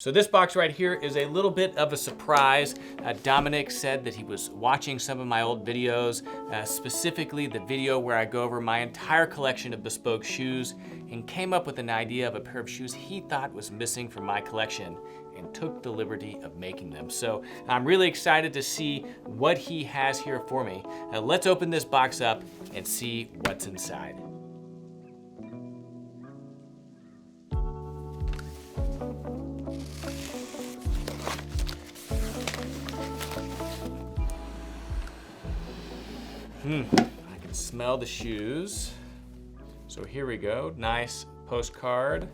So this box right here is a little bit of a surprise. Dominic said that he was watching some of my old videos, specifically the video where I go over my entire collection of Bespoke shoes, and came up with an idea of a pair of shoes he thought was missing from my collection and took the liberty of making them. So I'm really excited to see what he has here for me. Let's open this box up and see what's inside. I can smell the shoes. So here we go, nice postcard.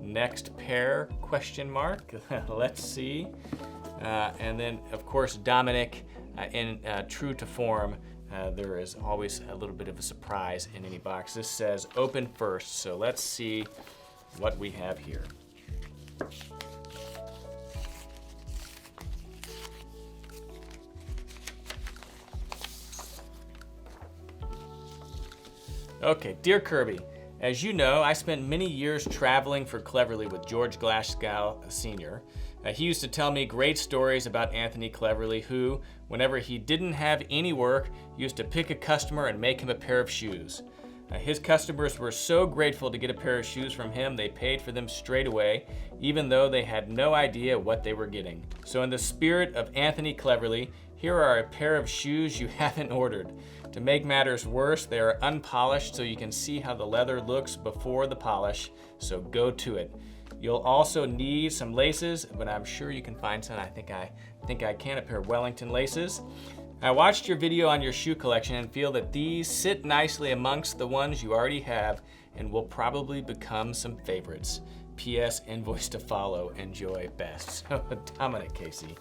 Next pair, question mark, let's see. And then of course, Dominic, in true to form, there is always a little bit of a surprise in any box. This says open first, so let's see what we have here. Okay, dear Kirby, as you know, I spent many years traveling for Cleverly with George Glasgow Sr. He used to tell me great stories about Anthony Cleverly, who, whenever he didn't have any work, used to pick a customer and make him a pair of shoes. His customers were so grateful to get a pair of shoes from him, they paid for them straight away, even though they had no idea what they were getting. So in the spirit of Anthony Cleverly, here are a pair of shoes you haven't ordered. To make matters worse, they are unpolished, so you can see how the leather looks before the polish, so go to it. You'll also need some laces, but I'm sure you can find some. I think I can, a pair of Wellington laces. I watched your video on your shoe collection and feel that these sit nicely amongst the ones you already have and will probably become some favorites. P.S. Invoice to follow. Enjoy, best. Dominic Casey.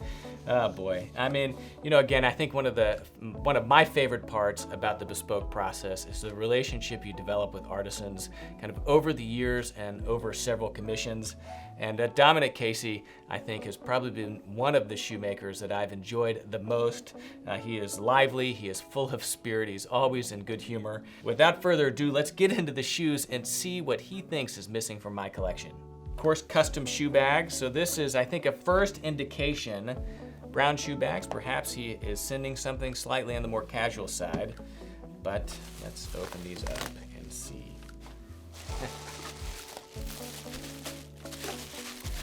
Oh boy. I mean, you know, again, I think one of my favorite parts about the Bespoke process is the relationship you develop with artisans kind of over the years and over several commissions. And Dominic Casey, I think, has probably been one of the shoemakers that I've enjoyed the most. He is lively, he is full of spirit, he's always in good humor. Without further ado, let's get into the shoes and see what he thinks is missing from my collection. Of course, custom shoe bags. So this is, I think, a first indication. Brown shoe bags, perhaps he is sending something slightly on the more casual side. But let's open these up and see.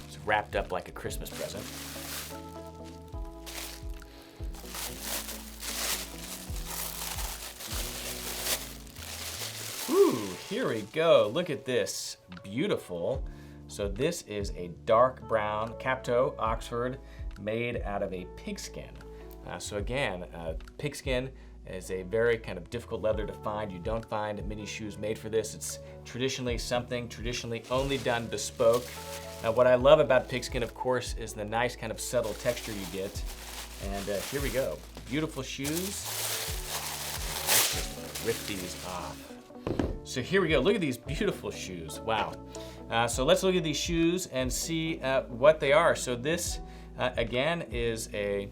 It's wrapped up like a Christmas present. Ooh, here we go. Look at this. Beautiful. So this is a dark brown Capto Oxford made out of a pigskin. So again, pigskin is a very kind of difficult leather to find. You don't find many shoes made for this. It's traditionally only done bespoke. What I love about pigskin, of course, is the nice kind of subtle texture you get. And here we go. Beautiful shoes. Let's just rip these off. So here we go. Look at these beautiful shoes. Wow. So let's look at these shoes and see what they are. So this, again, is a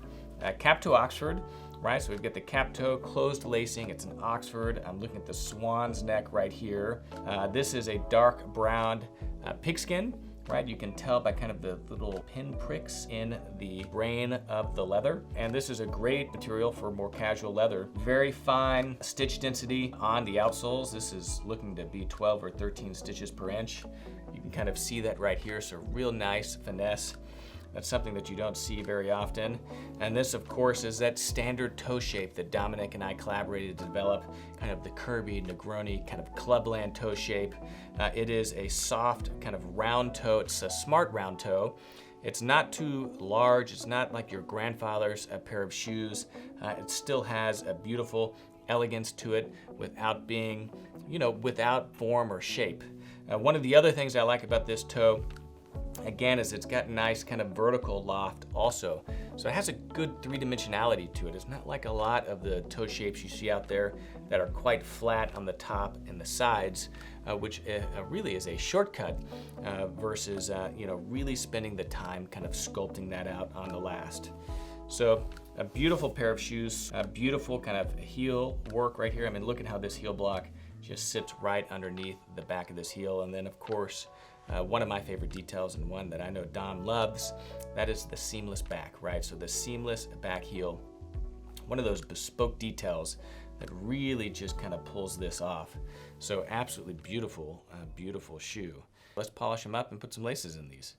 Capto Oxford, right? So we've got the Capto closed lacing. It's an Oxford. I'm looking at the swan's neck right here. This is a dark brown pigskin, right? You can tell by kind of the little pin pricks in the grain of the leather. And this is a great material for more casual leather. Very fine stitch density on the outsoles. This is looking to be 12 or 13 stitches per inch. You can kind of see that right here, so real nice finesse. That's something that you don't see very often. And this, of course, is that standard toe shape that Dominic and I collaborated to develop, kind of the Kirby, Negroni, kind of clubland toe shape. It is a soft, kind of round toe. It's a smart round toe. It's not too large. It's not like your grandfather's pair of shoes. It still has a beautiful elegance to it without being, you know, without form or shape. One of the other things I like about this toe, again, is it's got nice kind of vertical loft also. So it has a good three-dimensionality to it. It's not like a lot of the toe shapes you see out there that are quite flat on the top and the sides, which really is a shortcut versus you know, really spending the time kind of sculpting that out on the last. So a beautiful pair of shoes, a beautiful kind of heel work right here. I mean, look at how this heel block just sits right underneath the back of this heel. And then of course, one of my favorite details, and one that I know Dom loves, that is the seamless back, right? So the seamless back heel, one of those bespoke details that really just kind of pulls this off. So absolutely beautiful, beautiful shoe. Let's polish them up and put some laces in these.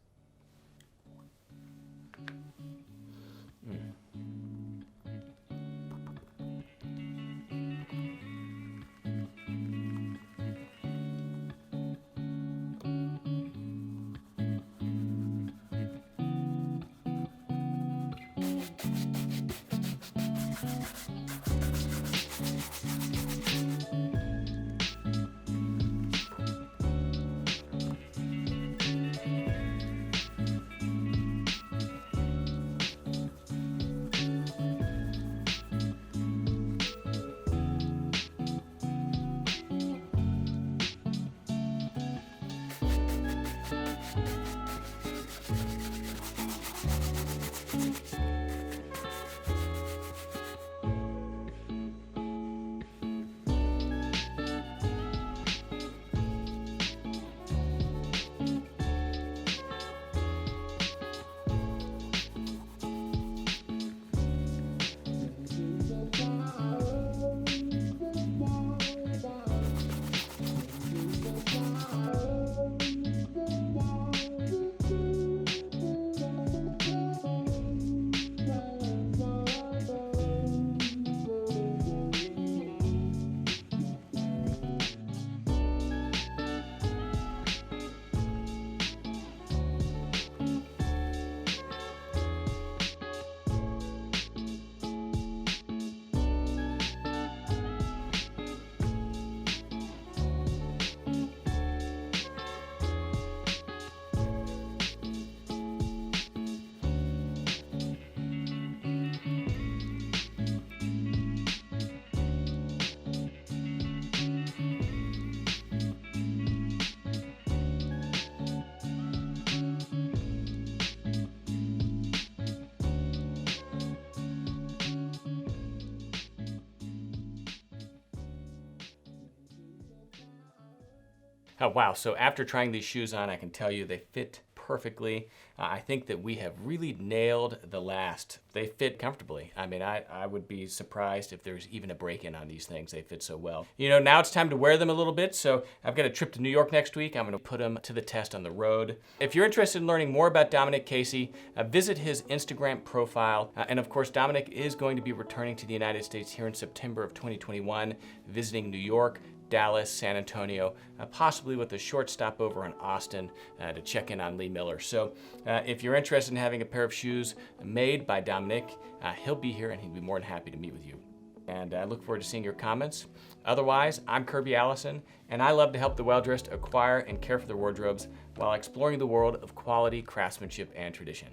Oh, wow, so after trying these shoes on, I can tell you they fit perfectly. I think that we have really nailed the last. They fit comfortably. I mean, I would be surprised if there's even a break-in on these things. They fit so well. You know, now it's time to wear them a little bit, so I've got a trip to New York next week. I'm gonna put them to the test on the road. If you're interested in learning more about Dominic Casey, visit his Instagram profile. And of course, Dominic is going to be returning to the United States here in September of 2021, visiting New York, Dallas, San Antonio, possibly with a short stopover in Austin to check in on Lee Miller. So if you're interested in having a pair of shoes made by Dominic, he'll be here and he'd be more than happy to meet with you. And I look forward to seeing your comments. Otherwise, I'm Kirby Allison, and I love to help the well-dressed acquire and care for their wardrobes while exploring the world of quality, craftsmanship, and tradition.